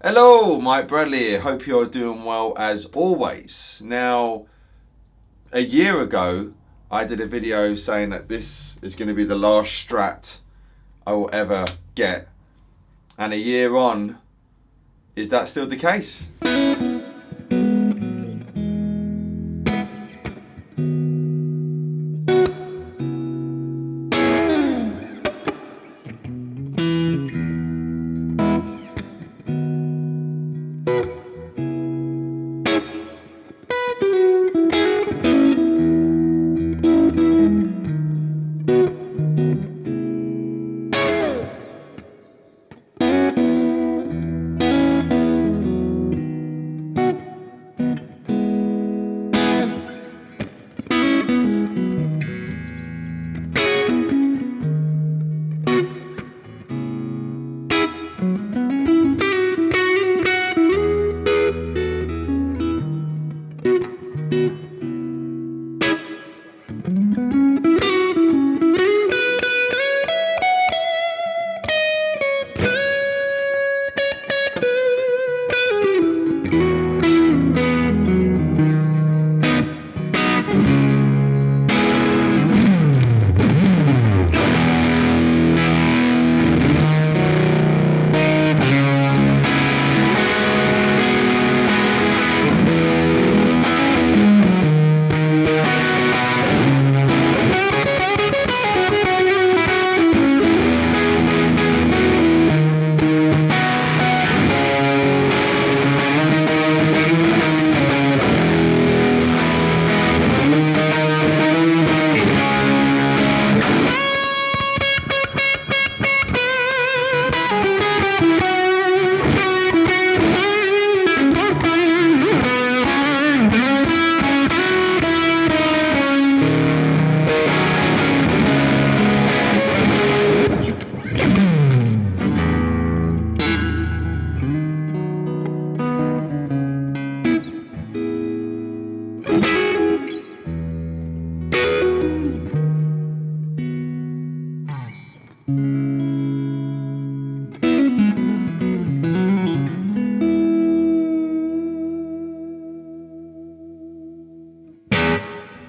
Hello, Mike Bradley here. Hope you're doing well as always. Now, a year ago, I did a video saying that this is going to be the last Strat I will ever get. And a year on, is that still the case?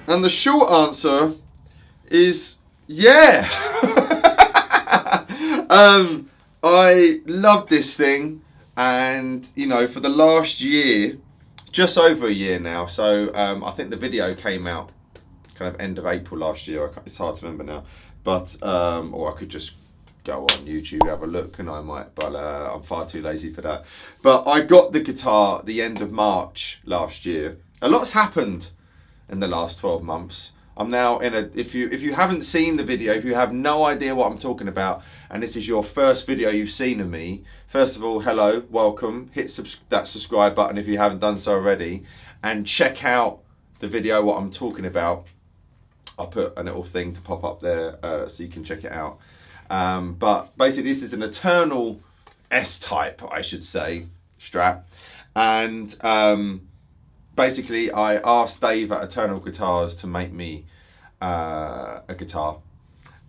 And the short answer is yeah. I love this thing, and for the last year, just over a year now. So I think the video came out kind of end of April last year. It's hard to remember now, but or I could just go on YouTube, have a look, and I might, but I'm far too lazy for that. But I got the guitar at the end of March last year. A lot's happened in the last 12 months. I'm now in a, if you haven't seen the video, if you have no idea what I'm talking about, and this is your first video you've seen of me, first of all, hello, welcome, hit that subscribe button if you haven't done so already, and check out the video what I'm talking about. I'll put a little thing to pop up there so you can check it out. But basically this is an eternal S-type, I should say, Strat, and basically, I asked Dave at Eternal Guitars to make me a guitar,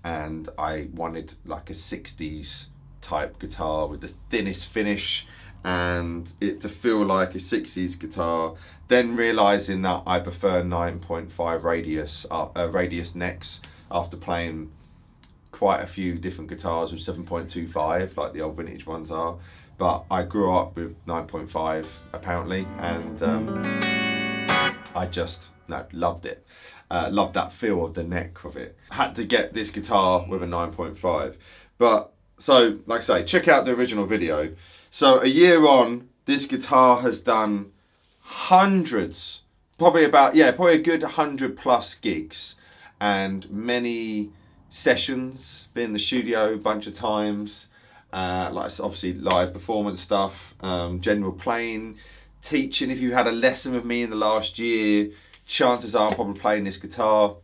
and I wanted like a 60s type guitar with the thinnest finish and it to feel like a 60s guitar. Then realizing that I prefer 9.5 radius necks after playing quite a few different guitars with 7.25 like the old vintage ones are. But I grew up with 9.5 apparently, and I just loved it. Loved that feel of the neck of it. Had to get this guitar with a 9.5. But so, like I say, check out the original video. So a year on, this guitar has done hundreds, probably a good 100 plus gigs, and many sessions. Been in the studio a bunch of times. Like obviously live performance stuff, general playing, teaching. If you had a lesson with me in the last year, chances are I'm probably playing this guitar,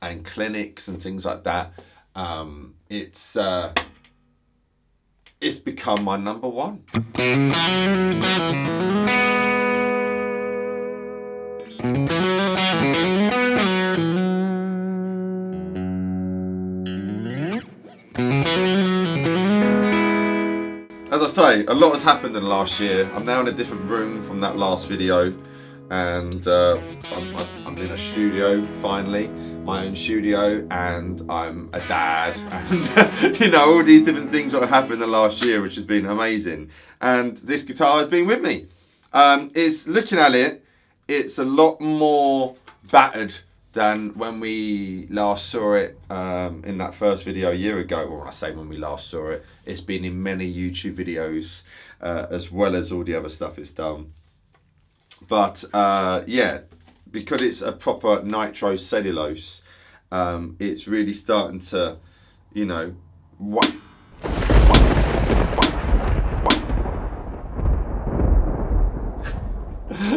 and clinics and things like that. It's become my number one. As I say, a lot has happened in the last year. I'm now in a different room from that last video, and I'm in a studio finally, my own studio, and I'm a dad, and you know, all these different things that have happened in the last year, which has been amazing. And this guitar has been with me. It's looking at it, it's a lot more battered than when we last saw it in that first video a year ago. Or when I say when we last saw it, it's been in many YouTube videos as well as all the other stuff it's done. But yeah, because it's a proper nitro cellulose, it's really starting to, you know,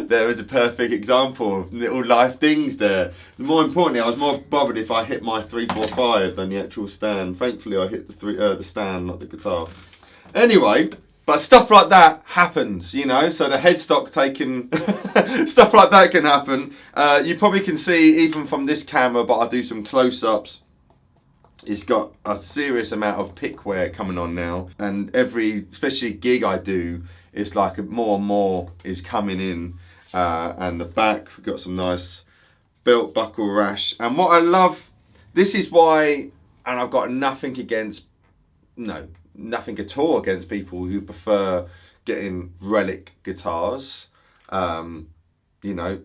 there is a perfect example of little life things there. More importantly, I was more bothered if I hit my 345 than the actual stand. Thankfully, I hit the stand, not the guitar. Anyway, but stuff like that happens, you know. So the headstock taken, stuff like that can happen. You probably can see even from this camera, but I'll do some close-ups. It's got a serious amount of pick wear coming on now, and every, especially gig I do, it's like more and more is coming in. And the back, we've got some nice belt buckle rash. And what I love, this is why, and I've got nothing against, nothing at all against people who prefer getting relic guitars. You know,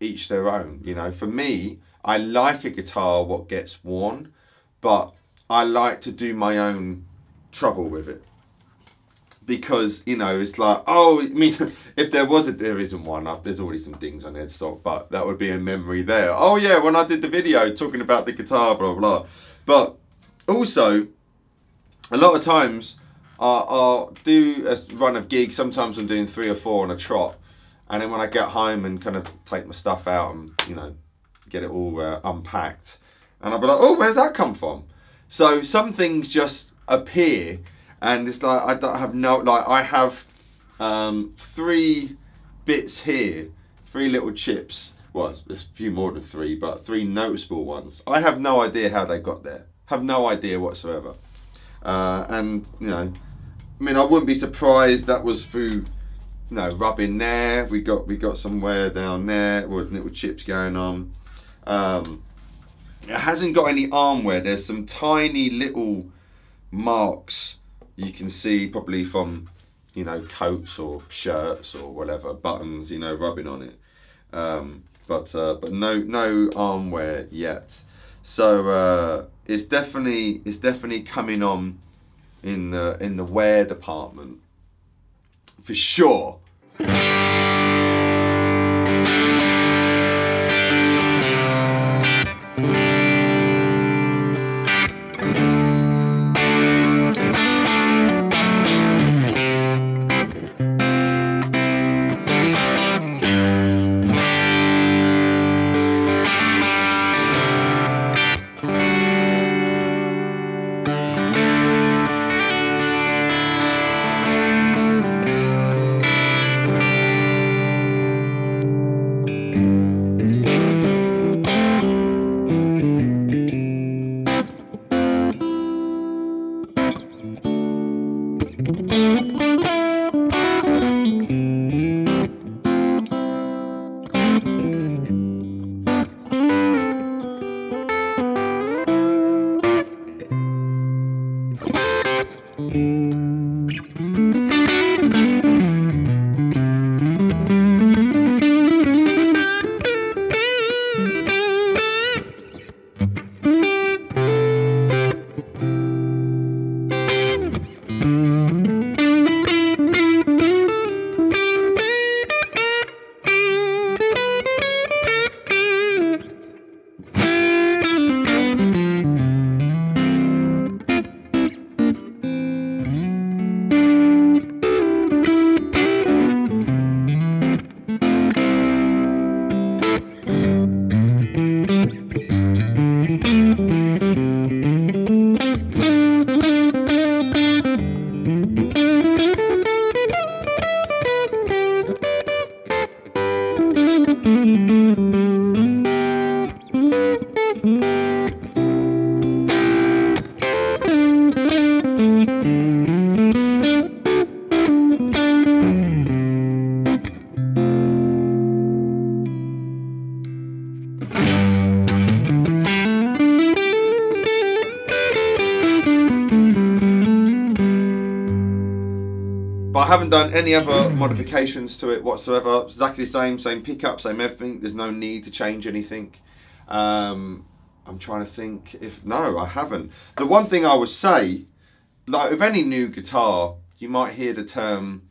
each their own. You know, for me, I like a guitar what gets worn, but I like to do my own trouble with it. Because, you know, it's like, oh, I mean, if there isn't one, there's already some dings on headstock, but that would be a memory there. Oh yeah, when I did the video talking about the guitar, blah, blah. But also, a lot of times, I'll do a run of gigs, sometimes I'm doing 3 or 4 on a trot, and then when I get home and kind of take my stuff out and, you know, get it all unpacked, and I'll be like, oh, where's that come from? So some things just appear. And it's like, I have 3 bits here, 3 little chips. Well, there's a few more than 3, but 3 noticeable ones. I have no idea how they got there. Have no idea whatsoever. And, you know, I mean, I wouldn't be surprised that was through, you know, rubbing there. We got some wear down there with little chips going on. It hasn't got any arm wear. There's some tiny little marks you can see probably from, you know, coats or shirts or whatever, buttons, you know, rubbing on it. But no arm wear yet. So it's definitely coming on in the wear department for sure. haven't done any other modifications to it whatsoever. It's exactly the same pickup, same everything. There's no need to change anything. I'm trying to think if, no, I haven't. The one thing I would say, like with any new guitar, you might hear the term,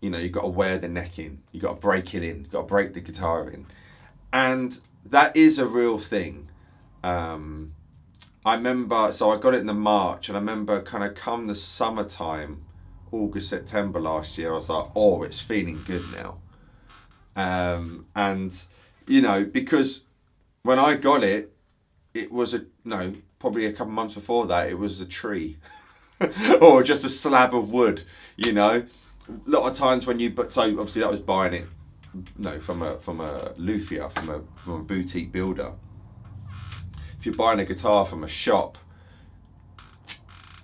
you know, you've got to wear the neck in, you've got to break it in, you've got to break the guitar in. And that is a real thing. I remember, so I got it in the March, and I remember kind of come the summertime, August, September last year, I was like, oh, it's feeling good now. And, you know, because when I got it, it was probably a couple months before that, it was a tree or just a slab of wood, you know. A lot of times when you, so obviously that was buying it, from a luthier, from a boutique builder. If you're buying a guitar from a shop,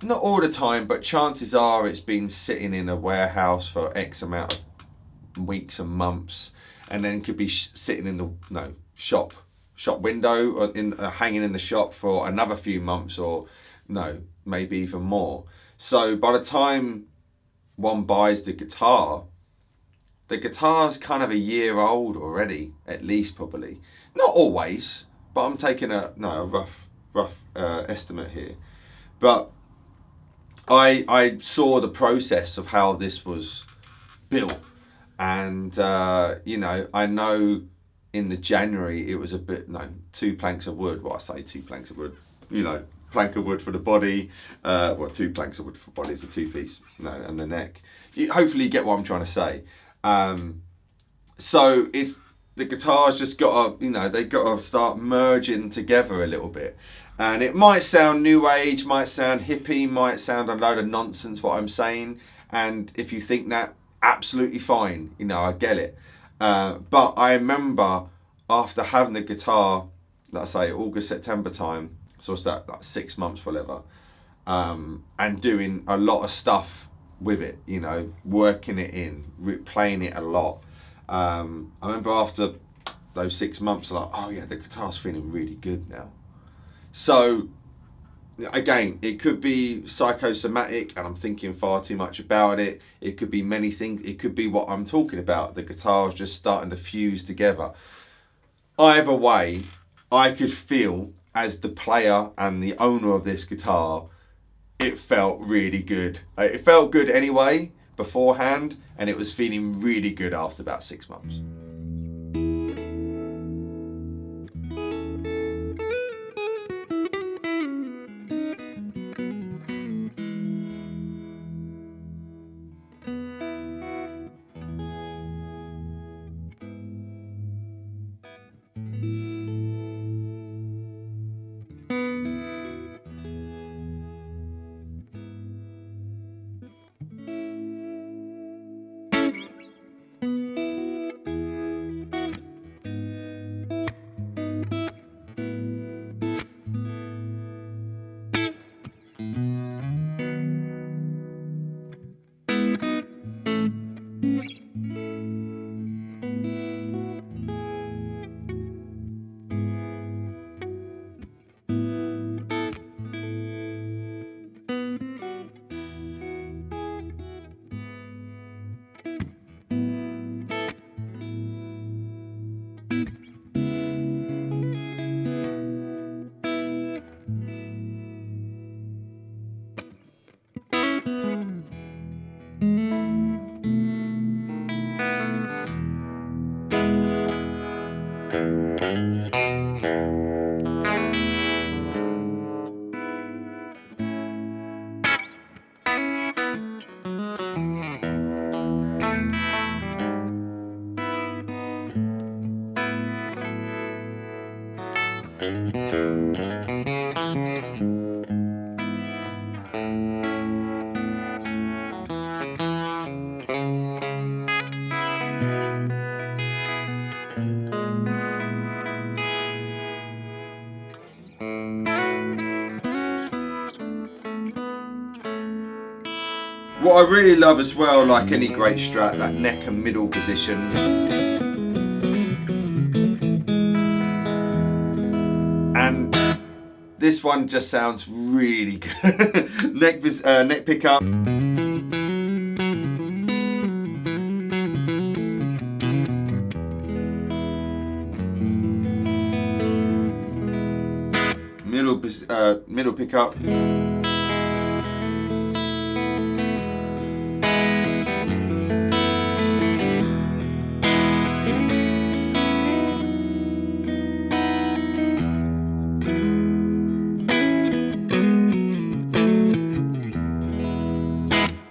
not all the time, but chances are it's been sitting in a warehouse for X amount of weeks and months, and then could be sitting in the shop window, or hanging in the shop for another few months, or maybe even more. So by the time one buys the guitar's kind of a year old already, at least, probably. Not always, but I'm taking a rough estimate here. But I saw the process of how this was built, and I know in the January it was a bit 2 planks of wood. Well, I say 2 planks of wood, plank of wood for the body, 2 planks of wood for the body is a 2-piece, and the neck. Hopefully you get what I'm trying to say. So it's the guitar's just got to, they got to start merging together a little bit. And it might sound new age, might sound hippie, might sound a load of nonsense what I'm saying. And if you think that, absolutely fine, I get it. But I remember after having the guitar, let's say August, September time, so it's that like 6 months, whatever, and doing a lot of stuff with it, working it in, playing it a lot. I remember after those 6 months, like, oh yeah, the guitar's feeling really good now. So again, it could be psychosomatic and I'm thinking far too much about it. It could be many things. It could be what I'm talking about. The guitar's just starting to fuse together. Either way, I could feel, as the player and the owner of this guitar, it felt really good. It felt good anyway beforehand, and it was feeling really good after about 6 months. What I really love as well, like any great Strat, that neck and middle position. And this one just sounds really good. neck pickup. middle pickup.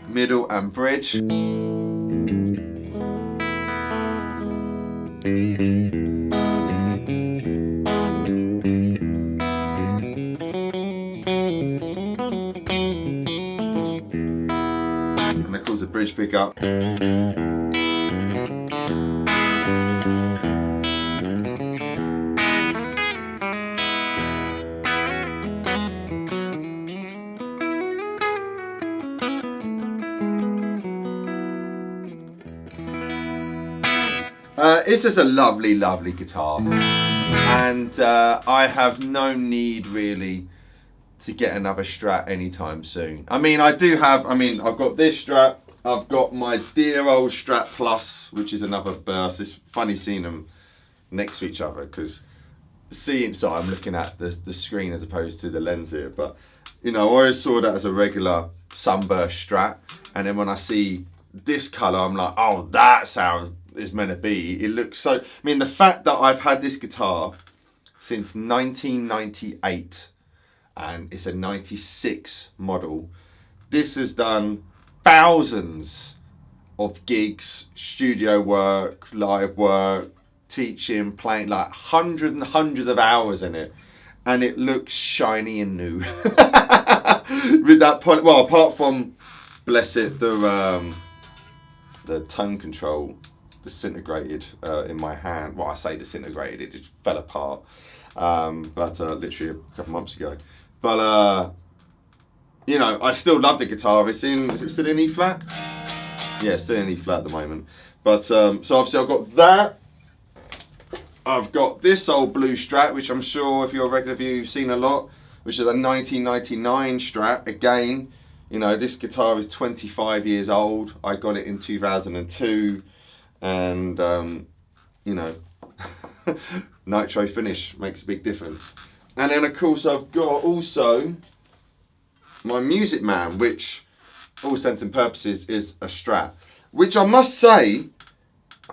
Middle and bridge. And that calls the bridge pickup. It's just a lovely, lovely guitar, and I have no need really to get another Strat anytime soon. I mean, I've got this Strat, I've got my dear old Strat Plus, which is another burst. It's funny seeing them next to each other, because I'm looking at the screen as opposed to the lens here, but you know, I always saw that as a regular sunburst Strat, and then when I see this colour, I'm like, oh, that's how it's meant to be. It looks so, I mean, the fact that I've had this guitar since 1998, and it's a 96 model. This has done thousands of gigs, studio work, live work, teaching, playing, like hundreds and hundreds of hours in it, and it looks shiny and new. With that point, well, apart from, bless it, the tone control disintegrated in my hand. Well, I say disintegrated, it just fell apart. But literally a couple months ago. But you know, I still love the guitar. Is it still in E flat? Yeah, still in E flat at the moment. But so obviously I've got that. I've got this old blue Strat, which I'm sure if you're a regular viewer you've seen a lot, which is a 1999 Strat. Again, you know, this guitar is 25 years old. I got it in 2002, and you know, nitro finish makes a big difference. And then of course I've got also my Music Man, which all intents and purposes is a Strat, which I must say,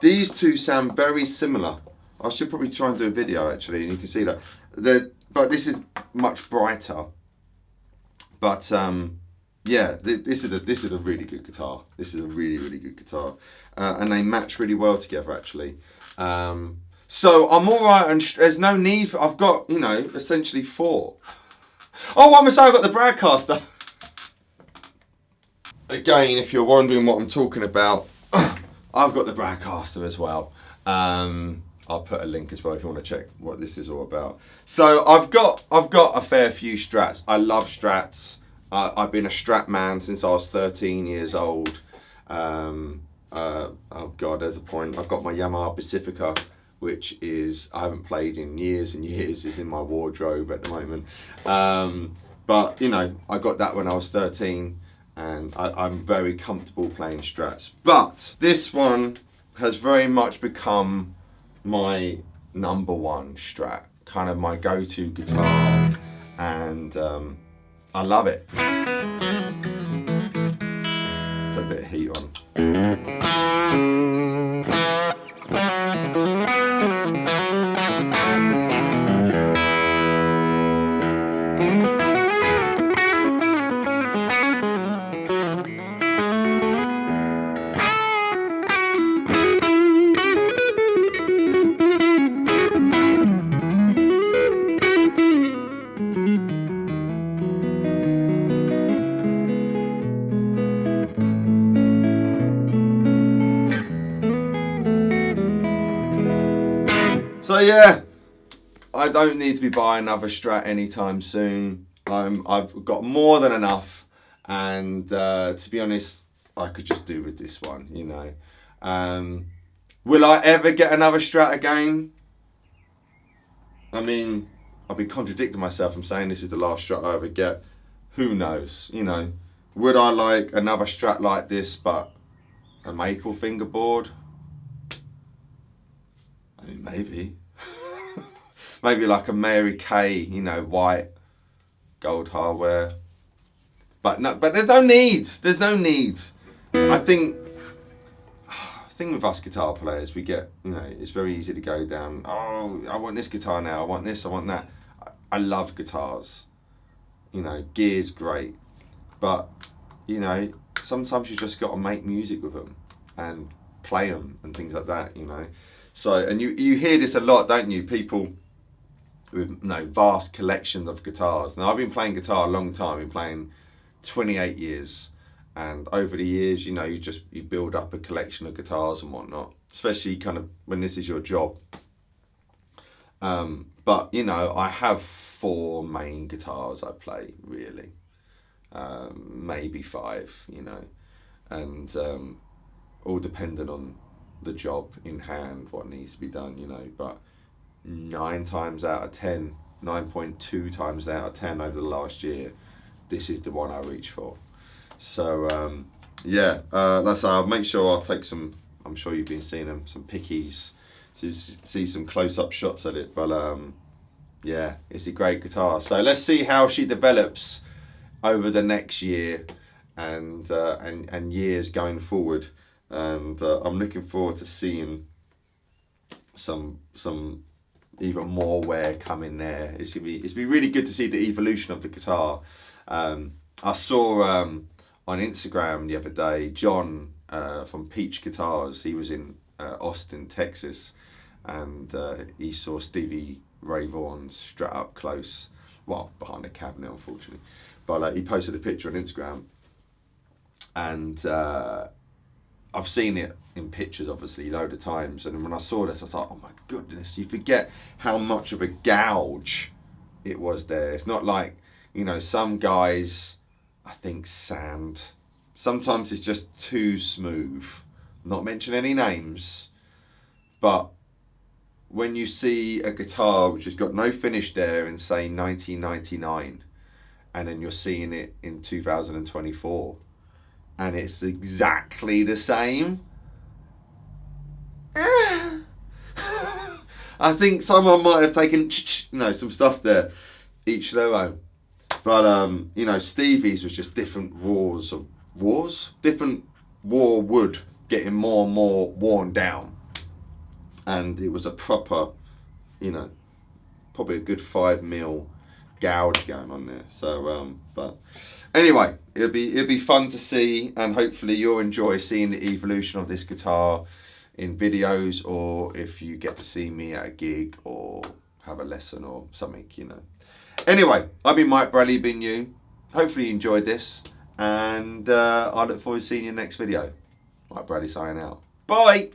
these two sound very similar. I should probably try and do a video actually, and you can see that. But this is much brighter. But yeah, this is a really good guitar. This is a really, really good guitar, and they match really well together actually. So I'm all right, and there's no need for. I've got, you know, essentially 4. Oh, what am I saying? I've got the Broadcaster. Again, if you're wondering what I'm talking about, I've got the Broadcaster as well. I'll put a link as well if you want to check what this is all about. So I've got a fair few Strats. I love Strats. I've been a Strat man since I was 13 years old. Oh God, there's a point. I've got my Yamaha Pacifica, which is, I haven't played in years and years. It's in my wardrobe at the moment. But you know, I got that when I was 13, and I'm very comfortable playing Strats. But this one has very much become my number one Strat, kind of my go-to guitar, and I love it. Put a bit of heat on. So yeah, I don't need to be buying another Strat anytime soon. I've got more than enough, and to be honest, I could just do with this one, you know. Will I ever get another Strat again? I mean, I'll be contradicting myself. I'm saying this is the last Strat I ever get. Who knows, you know. Would I like another Strat like this, but a maple fingerboard? I mean, maybe. Maybe like a Mary Kay, you know, white gold hardware. But there's no need. There's no need. I think with us guitar players, we get, it's very easy to go down, oh, I want this guitar now, I want this, I want that. I love guitars. Gear's great. But, sometimes you just got to make music with them and play them and things like that, So, and you hear this a lot, don't you? People with vast collections of guitars. Now, I've been playing guitar a long time. I've been playing 28 years. And over the years, you build up a collection of guitars and whatnot, especially kind of when this is your job. But, I have 4 main guitars I play, really. Maybe 5, and all dependent on the job in hand, what needs to be done, but 9 times out of 10, 9.2 times out of 10 over the last year, this is the one I reach for. So that's I'll make sure I'll take some, I'm sure you've been seeing them, some pickies to see some close-up shots at it, but yeah, it's a great guitar. So let's see how she develops over the next year and years going forward, and I'm looking forward to seeing some even more wear coming there. It's gonna be really good to see the evolution of the guitar. I saw on Instagram the other day, John from Peach Guitars, he was in Austin, Texas, and he saw Stevie Ray Vaughan's Strat up close, well, behind a cabinet, unfortunately, but he posted a picture on Instagram, and I've seen it in pictures, obviously, a load of times, and when I saw this, I was like, oh my goodness, you forget how much of a gouge it was there. It's not like, some guys, I think, sand. Sometimes it's just too smooth. Not mention any names, but when you see a guitar which has got no finish there in, say, 1999, and then you're seeing it in 2024, and it's exactly the same, I think someone might have taken some stuff there, each their own. But Stevie's was just different different raw wood getting more and more worn down, and it was a proper, probably a good 5mm gouge going on there. So but anyway, it'll be fun to see, and hopefully you'll enjoy seeing the evolution of this guitar in videos, or if you get to see me at a gig or have a lesson or something, Anyway, I've been Mike Bradley, been you. Hopefully you enjoyed this, and I look forward to seeing you in the next video. Mike Bradley signing out. Bye!